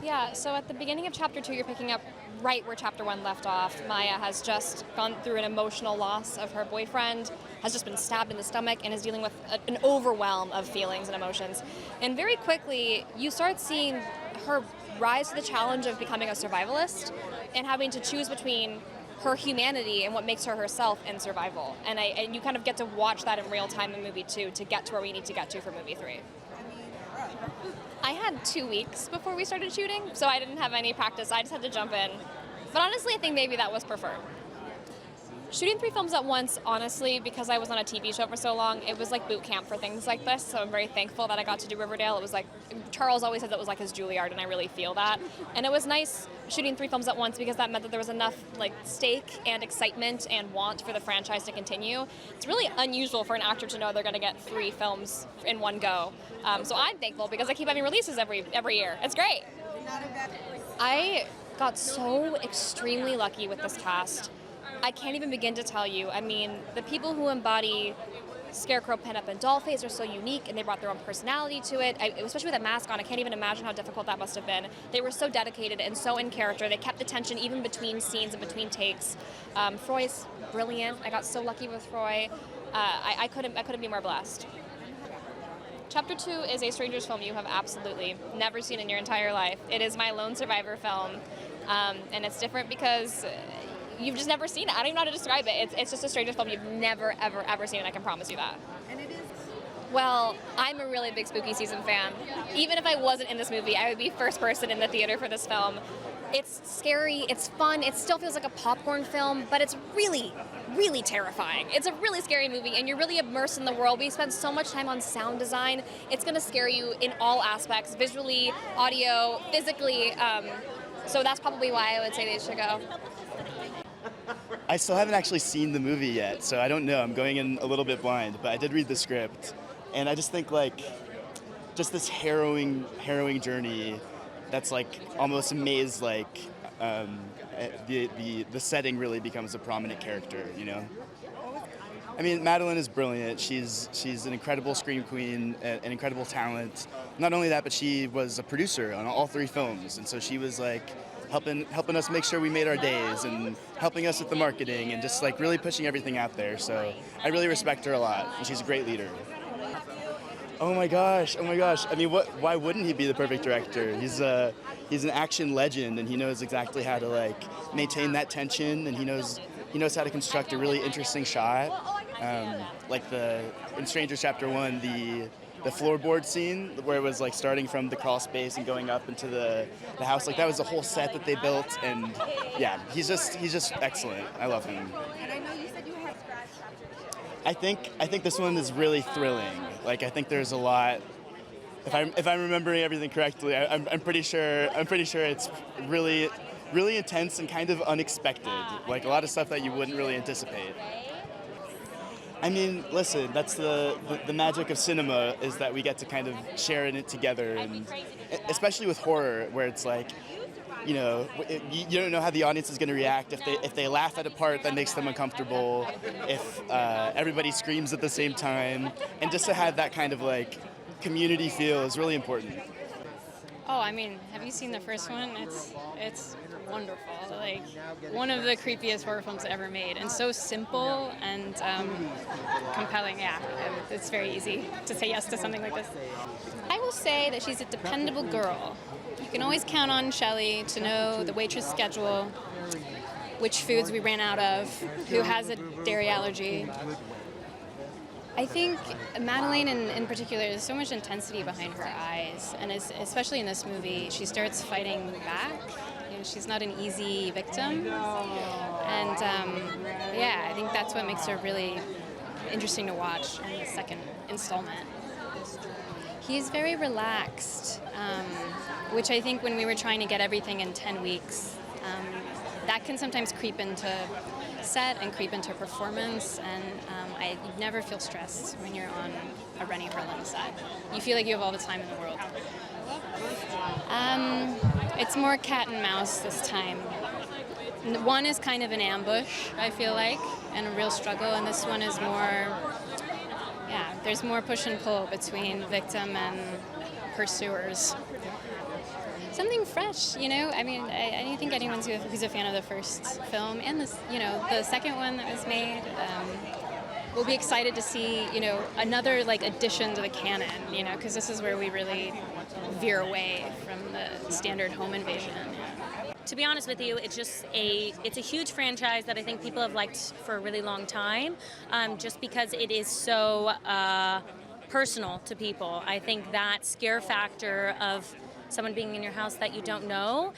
Yeah, so at the beginning of Chapter 2, you're picking up right where Chapter 1 left off. Maya has just gone through an emotional loss of her boyfriend, has just been stabbed in the stomach, and is dealing with an overwhelm of feelings and emotions. And very quickly, you start seeing her rise to the challenge of becoming a survivalist and having to choose between her humanity and what makes her herself and survival. And you kind of get to watch that in real time in movie 2 to get to where we need to get to for movie 3. I had 2 weeks before we started shooting, so I didn't have any practice. I just had to jump in. But honestly, I think maybe that was preferred. Shooting 3 films at once, honestly, because I was on a TV show for so long, it was like boot camp for things like this, so I'm very thankful that I got to do Riverdale. It was like, Charles always said that was like his Juilliard, and I really feel that. And it was nice shooting 3 films at once because that meant that there was enough like stake and excitement and want for the franchise to continue. It's really unusual for an actor to know they're going to get 3 films in one go. So I'm thankful because I keep having releases every year. It's great. I got so extremely lucky with this cast. I can't even begin to tell you. I mean, the people who embody Scarecrow, Pinup, and Dollface are so unique, and they brought their own personality to it. Especially with that mask on, I can't even imagine how difficult that must have been. They were so dedicated and so in character. They kept the tension even between scenes and between takes. Froy's brilliant. I got so lucky with Froy. I couldn't be more blessed. Chapter 2 is a stranger's film you have absolutely never seen in your entire life. It is my lone survivor film, and it's different because you've just never seen it. I don't even know how to describe it. It's just a stranger's film you've never, ever, ever seen, and I can promise you that. And it is? Well, I'm a really big spooky season fan. Even if I wasn't in this movie, I would be first person in the theater for this film. It's scary, it's fun, it still feels like a popcorn film, but it's really, really terrifying. It's a really scary movie, and you're really immersed in the world. We spent so much time on sound design. It's gonna scare you in all aspects, visually, audio, physically, so that's probably why I would say they should go. I still haven't actually seen the movie yet, so I don't know. I'm going in a little bit blind, but I did read the script, and I just think like, just this harrowing journey that's like almost a maze, like the setting really becomes a prominent character, you know? I mean, Madelaine is brilliant. She's an incredible scream queen, an incredible talent. Not only that, but she was a producer on all 3 films, and so she was like helping us make sure we made our days and helping us with the marketing and just like really pushing everything out there. So I really respect her a lot, and she's a great leader. Oh my gosh. I mean, why wouldn't he be the perfect director? He's an action legend, and he knows exactly how to like maintain that tension, and he knows how to construct a really interesting shot. Like in Strangers Chapter 1, the floorboard scene where it was like starting from the crawl space and going up into the house, like that was a whole set that they built, and yeah, he's just excellent. I love him. And I know you said you had scratch Chapter 2. I think this one is really thrilling. Like I think there's a lot. If I'm remembering everything correctly, I'm pretty sure it's really intense and kind of unexpected. Like a lot of stuff that you wouldn't really anticipate. I mean, listen, that's the magic of cinema, is that we get to kind of share in it together, and especially with horror, where it's like, you know, you don't know how the audience is going to react. If they laugh at a part that makes them uncomfortable, if everybody screams at the same time, and just to have that kind of like community feel is really important. Oh, I mean, have you seen the first one? It's wonderful. Like one of the creepiest horror films ever made, and so simple and compelling. Yeah, it's very easy to say yes to something like this. I will say that she's a dependable girl. You can always count on Shelley to know the waitress schedule, which foods we ran out of, who has a dairy allergy. I think Madelaine in particular, there's so much intensity behind her eyes, and especially in this movie, she starts fighting back. You know, she's not an easy victim, and yeah, I think that's what makes her really interesting to watch in the second installment. He's very relaxed, which I think when we were trying to get everything in 10 weeks, that can sometimes creep into set and creep into performance, and I never feel stressed when you're on a Renny Harlin set. You feel like you have all the time in the world. It's more cat and mouse this time. One is kind of an ambush, I feel like, and a real struggle, and this one is more, yeah, there's more push and pull between victim and pursuers. something fresh, you know. I mean, I think anyone who's a fan of the first film and this, you know, the second one that was made, will be excited to see, you know, another like addition to the canon, you know, because this is where we really veer away from the standard home invasion. To be honest with you, it's a huge franchise that I think people have liked for a really long time, just because it is so personal to people. I think that scare factor of someone being in your house that you don't know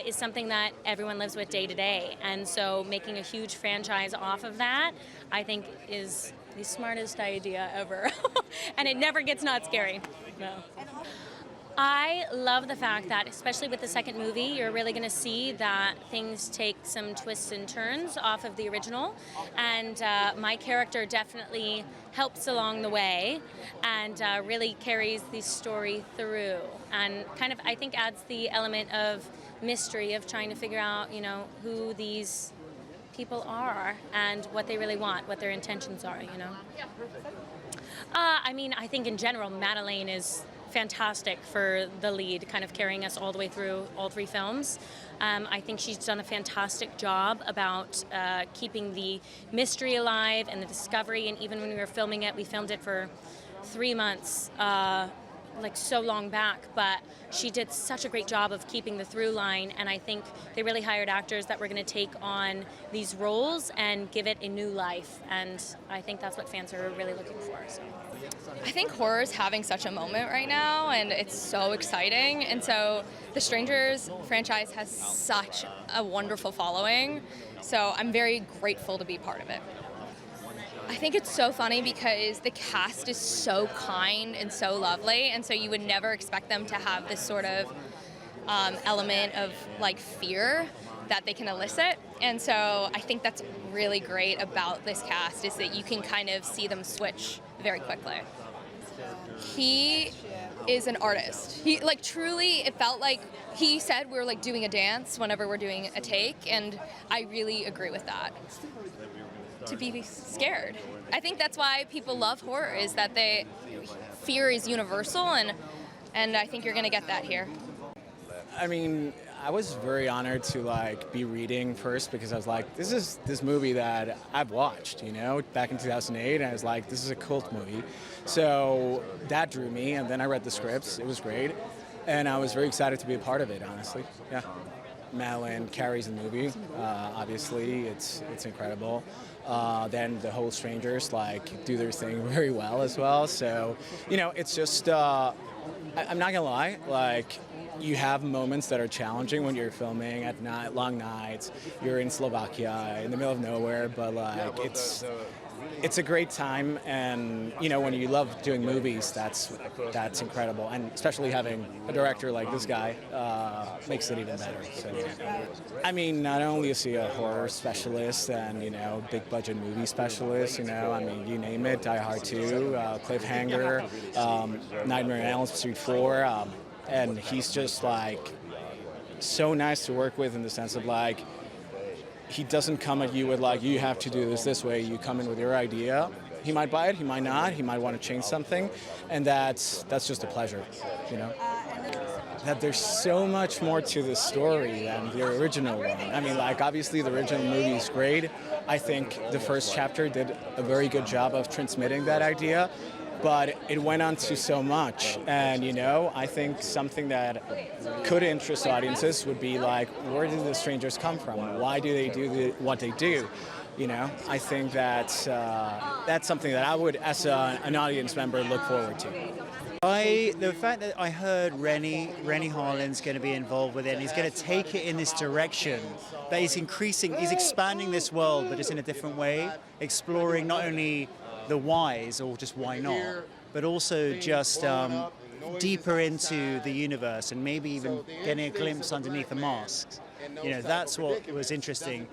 is something that everyone lives with day to day. And so making a huge franchise off of that, I think, is the smartest idea ever. And it never gets not scary. No. I love the fact that, especially with the second movie, you're really going to see that things take some twists and turns off of the original. And my character definitely helps along the way and really carries the story through. And kind of, I think, adds the element of mystery of trying to figure out, you know, who these people are and what they really want, what their intentions are, you know. I mean, I think in general, Madelaine is fantastic for the lead, kind of carrying us all the way through all three films. I think she's done a fantastic job about keeping the mystery alive and the discovery, and even when we were filming it, we filmed it for 3 months, like so long back, but she did such a great job of keeping the through line, and I think they really hired actors that were going to take on these roles and give it a new life, and I think that's what fans are really looking for. So. I think horror is having such a moment right now, and it's so exciting. And so the Strangers franchise has such a wonderful following, so I'm very grateful to be part of it. I think it's so funny because the cast is so kind and so lovely, and so you would never expect them to have this sort of element of like fear that they can elicit. And so I think that's really great about this cast, is that you can kind of see them switch very quickly. He is an artist. He, like, truly, it felt like he said we were like doing a dance whenever we're doing a take, and I really agree with that. To be scared. I think that's why people love horror, is that fear is universal, and I think you're gonna get that here. I mean, I was very honored to like be reading first, because I was like, this is this movie that I've watched, you know, back in 2008, and I was like, this is a cult movie. So that drew me, and then I read the scripts. It was great, and I was very excited to be a part of it, honestly. Yeah. Madelaine carries the movie. Obviously, it's incredible. Then the whole Strangers like do their thing very well as well. So, you know, it's just I'm not gonna lie, like, you have moments that are challenging when you're filming at night, long nights. You're in Slovakia, in the middle of nowhere, but like it's a great time, and you know, when you love doing movies, that's incredible, and especially having a director like this guy makes it even better. So, I mean, not only is he a horror specialist and, you know, big budget movie specialist, you know, I mean, you name it, Die Hard 2, Cliffhanger, Nightmare on Elm Street 4, and he's just like so nice to work with, in the sense of like, he doesn't come at you with like, you have to do this way. You come in with your idea. He might buy it, he might not, he might want to change something, and that's just a pleasure, you know. That there's so much more to the story than the original one. I mean, like, obviously the original movie is great. I think the first chapter did a very good job of transmitting that idea, but it went on to so much. And, you know, I think something that could interest audiences would be like, where did the Strangers come from? Why do they do what they do? You know, I think that's something that I would, as an audience member, look forward to. The fact that I heard Renny Harlin's going to be involved with it, and he's going to take it in this direction, that he's expanding this world, but it's in a different way, exploring not only the whys, or just why not, but also just deeper into the universe, and maybe even getting a glimpse underneath the masks. You know, that's what was interesting.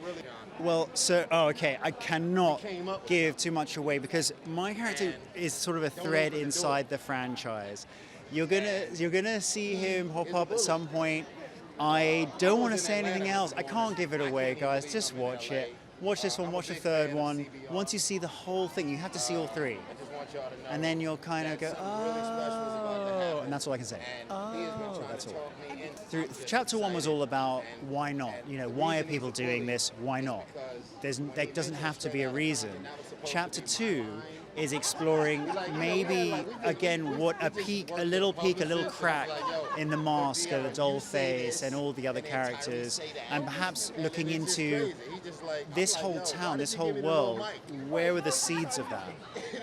Well, so, okay, I cannot give too much away, because my character is sort of a thread inside the franchise. You're gonna see him hop up at some point. I don't want to say anything else. I can't give it away, guys. Just watch it. Watch this one, watch the third one. Once you see the whole thing, you have to see all three. And then you'll kind of go, oh. and that's all I can say. Oh, that's all. Chapter 1 was all about why not? You know, why are people doing this? Why not? There doesn't have to be a reason. Chapter 2 is exploring maybe, again, what a little crack in the mask of the doll face and all the other characters, and perhaps looking into this whole town, this whole world, where were the seeds of that?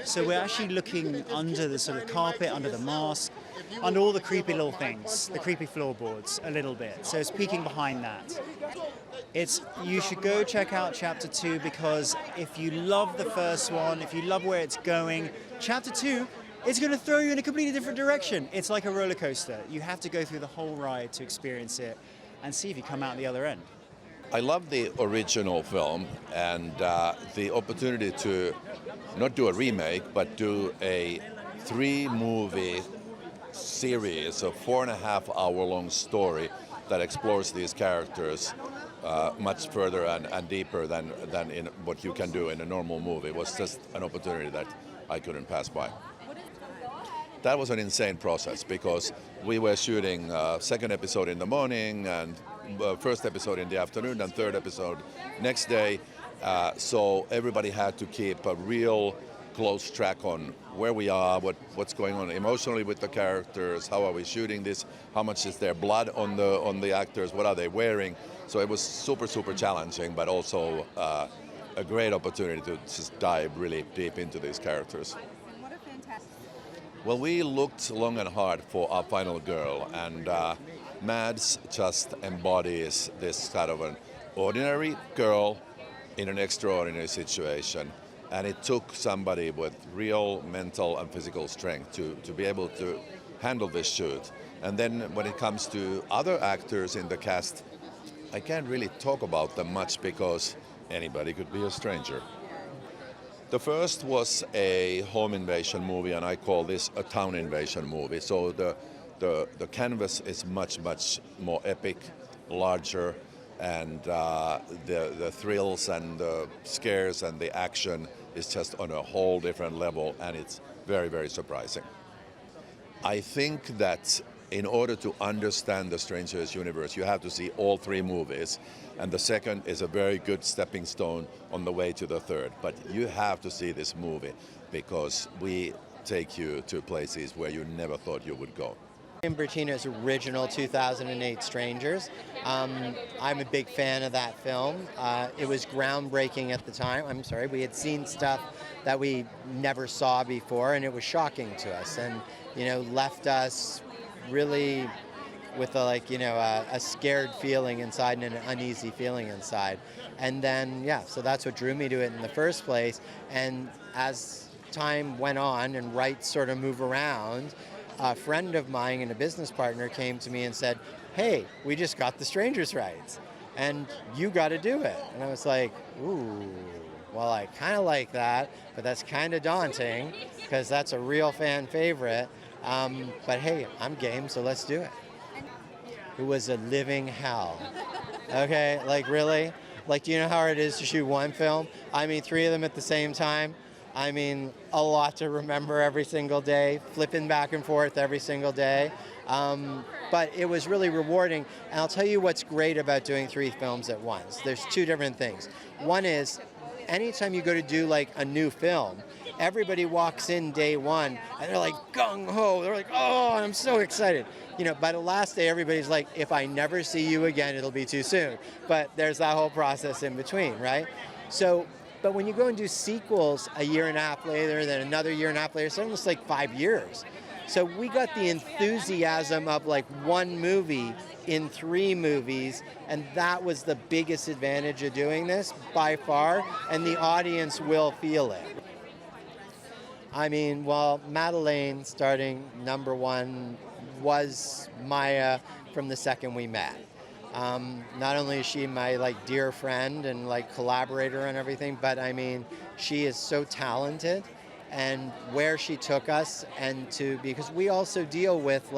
So we're actually looking under the sort of carpet, under the mask, under all the creepy little things, the creepy floorboards a little bit. So it's peeking behind that. You should go check out Chapter 2, because if you love the first one, if you love where it's going, Chapter 2, it's going to throw you in a completely different direction. It's like a roller coaster. You have to go through the whole ride to experience it and see if you come out the other end. I love the original film, and the opportunity to not do a remake, but do a 3-movie series, a 4.5-hour-long story that explores these characters much further and deeper than in what you can do in a normal movie. It was just an opportunity that I couldn't pass by. That was an insane process, because we were shooting second episode in the morning and first episode in the afternoon and third episode next day. So everybody had to keep a real close track on where we are, what's going on emotionally with the characters, how are we shooting this, how much is there blood on the actors, what are they wearing. So it was super challenging, but also a great opportunity to just dive really deep into these characters. What a fantastic... Well, we looked long and hard for our final girl, and Mads just embodies this kind of an ordinary girl in an extraordinary situation. And it took somebody with real mental and physical strength to be able to handle this shoot. And then when it comes to other actors in the cast, I can't really talk about them much because anybody could be a stranger. The first was a home invasion movie, and I call this a town invasion movie. So the canvas is much more epic, larger, and the thrills and the scares and the action is just on a whole different level, and it's very surprising. I think that in order to understand the Strangers universe, you have to see all 3 movies, and the second is a very good stepping stone on the way to the third. But you have to see this movie, because we take you to places where you never thought you would go. Bertina's original 2008 Strangers. I'm a big fan of that film. It was groundbreaking at the time. We had seen stuff that we never saw before, and it was shocking to us, and left us really with a scared feeling inside and an uneasy feeling inside. And then so that's what drew me to it in the first place. And as time went on and rights sort of move around, a friend of mine and a business partner came to me and said, "Hey, we just got the Strangers rights, and you got to do it." And I was like, "Ooh, well, I kind of like that, but that's kind of daunting because that's a real fan favorite. But hey, I'm game, so let's do it." It was a living hell. Okay, really? Do you know how hard it is to shoot one film? 3 of them at the same time. A lot to remember every single day, flipping back and forth every single day. But it was really rewarding. And I'll tell you what's great about doing 3 films at once. There's 2 different things. One is, anytime you go to do a new film, everybody walks in day one and they're like gung-ho. They're like, "Oh, I'm so excited." By the last day, everybody's like, "If I never see you again, it'll be too soon." But there's that whole process in between, right? But when you go and do sequels a year and a half later, then another year and a half later, it's almost 5 years. So we got the enthusiasm of 1 movie in 3 movies, and that was the biggest advantage of doing this by far, and the audience will feel it. Madelaine, starting number 1, was Maya from the second we met. Not only is she my dear friend and collaborator and everything, but she is so talented, and where she took us, and because we also deal with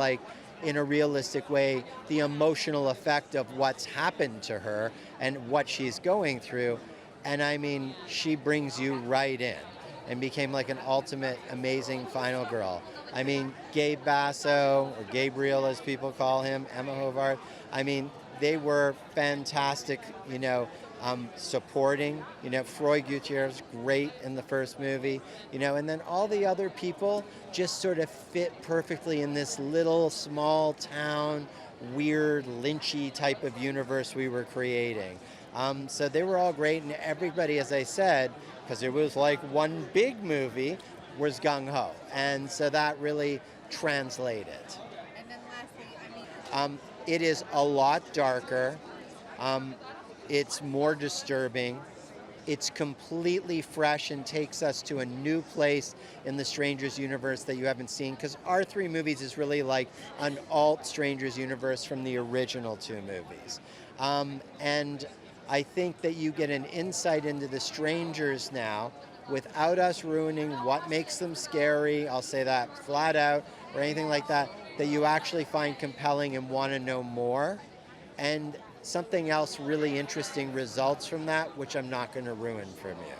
in a realistic way the emotional effect of what's happened to her and what she's going through, and she brings you right in. and became like an ultimate amazing final girl. I mean, Gabe Basso, or Gabriel as people call him, Emma Horvath, I mean, they were fantastic, you know, supporting, you know, Froy Gutierrez, great in the first movie, you know, and then all the other people just sort of fit perfectly in this little small town, weird, lynchy type of universe we were creating. So they were all great, and everybody, as I said, because it was like one big movie, was gung-ho. And so that really translated. And then lastly, I mean... It is a lot darker. It's more disturbing. It's completely fresh and takes us to a new place in the Strangers universe that you haven't seen, because our 3 movies is really like an alt Strangers universe from the original 2 movies. And I think that you get an insight into the Strangers now without us ruining what makes them scary, I'll say that flat out, or anything like that, that you actually find compelling and want to know more. And something else really interesting results from that, which I'm not going to ruin from you.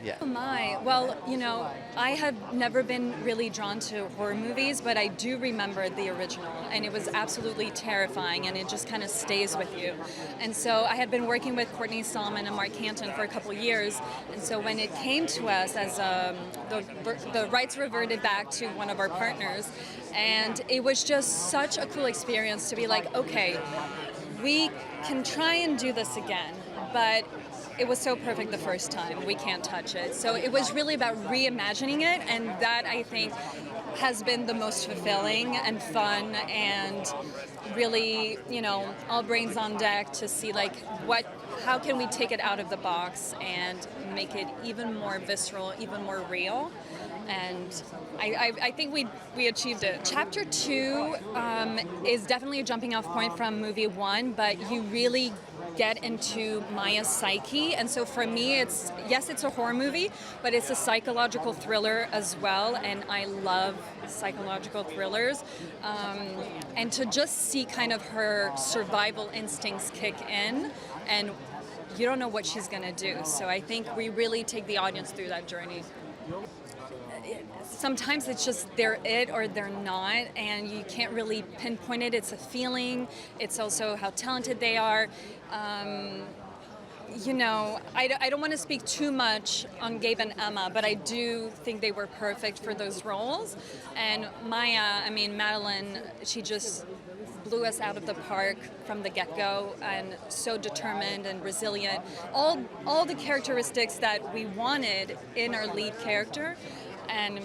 Yeah. Oh my. Well, you know, I have never been really drawn to horror movies, but I do remember the original, and it was absolutely terrifying, and it just kind of stays with you. And so I had been working with Courtney and Mark Canton for a couple years, and so when it came to us as the rights reverted back to one of our partners, and it was just such a cool experience to be like, okay, we can try and do this again, but it was so perfect the first time, we can't touch it. So it was really about reimagining it, and that, I think, has been the most fulfilling and fun, and really, you know, all brains on deck to see like how can we take it out of the box and make it even more visceral, even more real. And I think we achieved it. Chapter 2 is definitely a jumping off point from movie 1, but you really get into Maya's psyche. And so for me, it's a horror movie, but it's a psychological thriller as well. And I love psychological thrillers. And to just see kind of her survival instincts kick in, and you don't know what she's going to do. So I think we really take the audience through that journey. Sometimes it's just they're it or they're not, and you can't really pinpoint it. It's a feeling. It's also how talented they are. You know, I don't want to speak too much on Gabe and Emma, but I do think they were perfect for those roles. And Maya, I mean, Madelaine, she just blew us out of the park from the get-go, and so determined and resilient. All the characteristics that we wanted in our lead character, and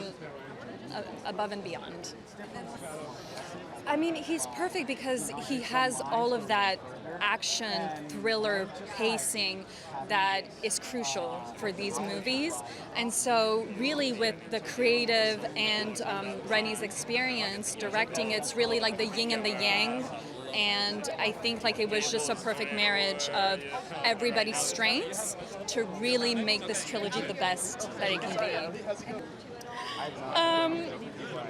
above and beyond. I mean, he's perfect because he has all of that action, thriller, pacing that is crucial for these movies. And so really with the creative and Renny's experience directing, it's really like the yin and the yang. And I think like it was just a perfect marriage of everybody's strengths to really make this trilogy the best that it can be.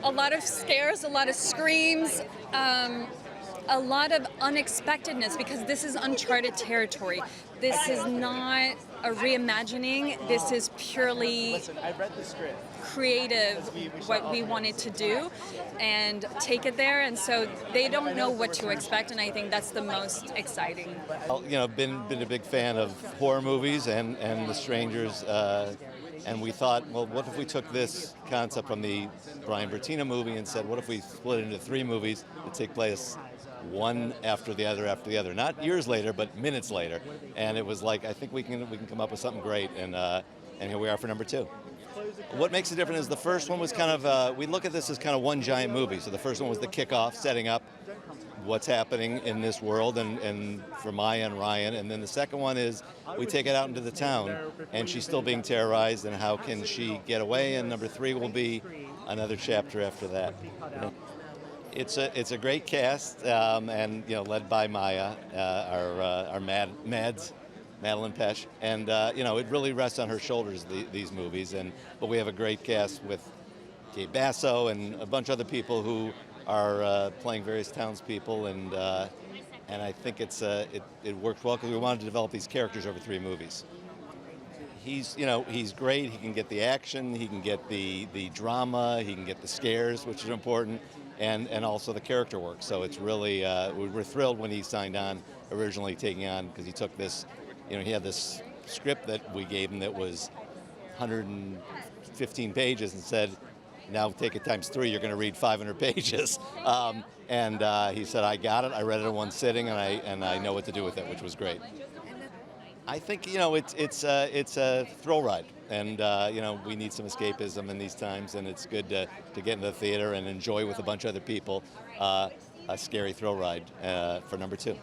A lot of scares, a lot of screams, a lot of unexpectedness, because this is uncharted territory. This is not a reimagining. This is purely creative, what we wanted to do, and take it there. And so they don't know what to expect, and I think that's the most exciting. Well, you know, been a big fan of horror movies and The Strangers. And we thought, well, what if we took this concept from the Brian Bertina movie and said, what if we split it into 3 movies that take place one after the other, not years later, but minutes later. And it was like, I think we can come up with something great, and here we are for number 2. What makes it different is the first one was kind of, we look at this as kind of one giant movie. So the first one was the kickoff, setting up what's happening in this world and for Maya and Ryan. And then the second one is we take it out into the town, and she's still being terrorized, and how can she get away? And number 3 will be another chapter after that. It's a great cast, and you know, led by Maya, our Mads, Madelaine Petsch, and you know, it really rests on her shoulders, these movies. But we have a great cast with Gabe Basso and a bunch of other people who are playing various townspeople, and I think it worked well because we wanted to develop these characters over 3 movies. he's great. He can get the action, he can get the drama, he can get the scares, which is important, and also the character work. So it's really we were thrilled when he signed on originally, taking on, because he took this, he had this script that we gave him that was 115 pages and said, now take it times 3, you're going to read 500 pages. And he said, I got it. I read it in one sitting, and I know what to do with it, which was great. I think it's a thrill ride, and we need some escapism in these times, and it's good to get into the theater and enjoy with a bunch of other people a scary thrill ride for number 2.